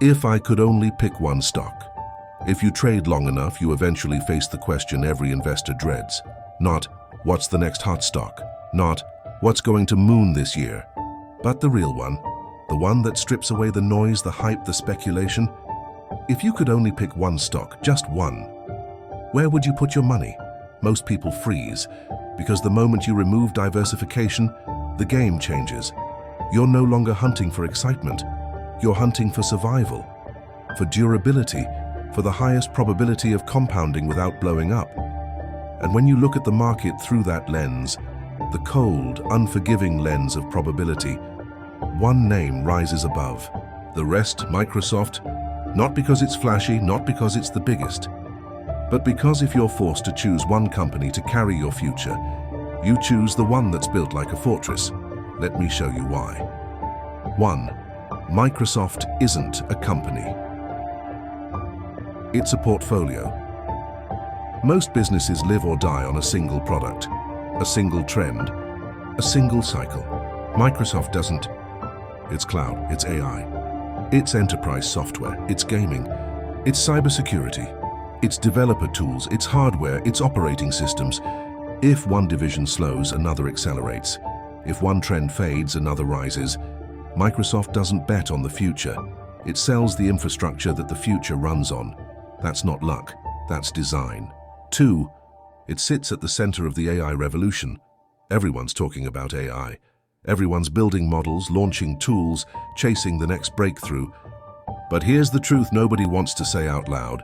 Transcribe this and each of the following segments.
If I could only pick one stock. If you trade long enough, you eventually face the question every investor dreads. Not, what's the next hot stock? Not, what's going to moon this year? But the real one. The one that strips away the noise, the hype, the speculation. If you could only pick one stock, just one, where would you put your money? Most people freeze, because the moment you remove diversification, the game changes. You're no longer hunting for excitement. You're hunting for survival, for durability, for the highest probability of compounding without blowing up. And when you look at the market through that lens, the cold, unforgiving lens of probability, one name rises above. The rest, Microsoft, not because it's flashy, not because it's the biggest, but because if you're forced to choose one company to carry your future, you choose the one that's built like a fortress. Let me show you why. 1. Microsoft isn't a company. It's a portfolio. Most businesses live or die on a single product, a single trend, a single cycle. Microsoft doesn't. It's cloud, it's AI, it's enterprise software, it's gaming, it's cybersecurity, it's developer tools, it's hardware, it's operating systems. If one division slows, another accelerates. If one trend fades, another rises. Microsoft doesn't bet on the future. It sells the infrastructure that the future runs on. That's not luck, that's design. 2. It sits at the center of the AI revolution. Everyone's talking about AI. Everyone's building models, launching tools, chasing the next breakthrough. But here's the truth nobody wants to say out loud.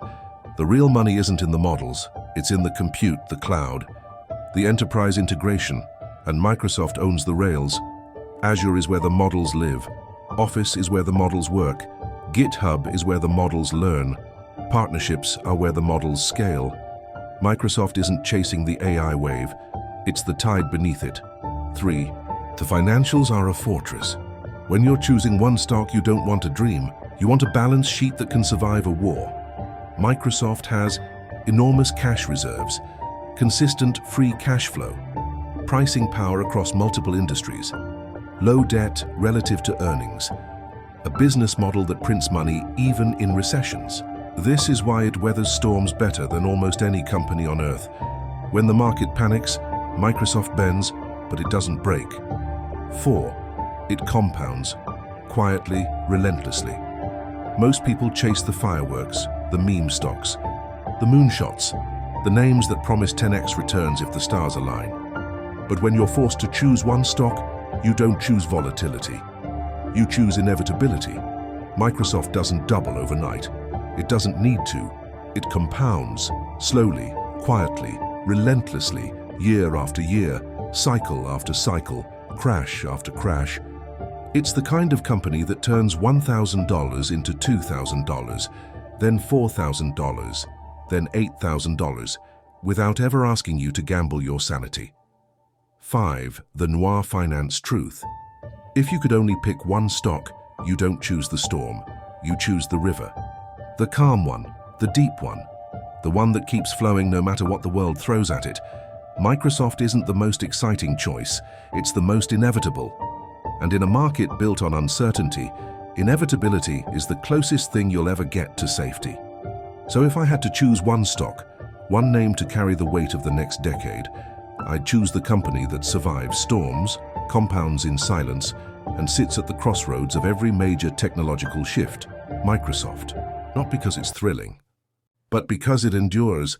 The real money isn't in the models, it's in the compute, the cloud, the enterprise integration, and Microsoft owns the rails. Azure is where the models live. Office is where the models work. GitHub is where the models learn. Partnerships are where the models scale. Microsoft isn't chasing the AI wave, it's the tide beneath it. 3. The financials are a fortress. When you're choosing one stock, you don't want a dream. You want a balance sheet that can survive a war. Microsoft has enormous cash reserves, consistent free cash flow, pricing power across multiple industries, low debt relative to earnings, a business model that prints money even in recessions. This is why it weathers storms better than almost any company on earth. When the market panics, Microsoft bends, but it doesn't break. 4. It compounds, quietly, relentlessly. Most people chase the fireworks, the meme stocks, the moonshots, the names that promise 10x returns if the stars align. But when you're forced to choose one stock, you don't choose volatility. You choose inevitability. Microsoft doesn't double overnight. It doesn't need to. It compounds, slowly, quietly, relentlessly, year after year, cycle after cycle, crash after crash. It's the kind of company that turns $1,000 into $2,000, then $4,000, then $8,000, without ever asking you to gamble your sanity. 5. The noir finance truth. If you could only pick one stock, you don't choose the storm, you choose the river. The calm one, the deep one, the one that keeps flowing no matter what the world throws at it. Microsoft isn't the most exciting choice, it's the most inevitable. And in a market built on uncertainty, inevitability is the closest thing you'll ever get to safety. So if I had to choose one stock, one name to carry the weight of the next decade, I'd choose the company that survives storms, compounds in silence, and sits at the crossroads of every major technological shift, Microsoft. Not because it's thrilling, but because it endures,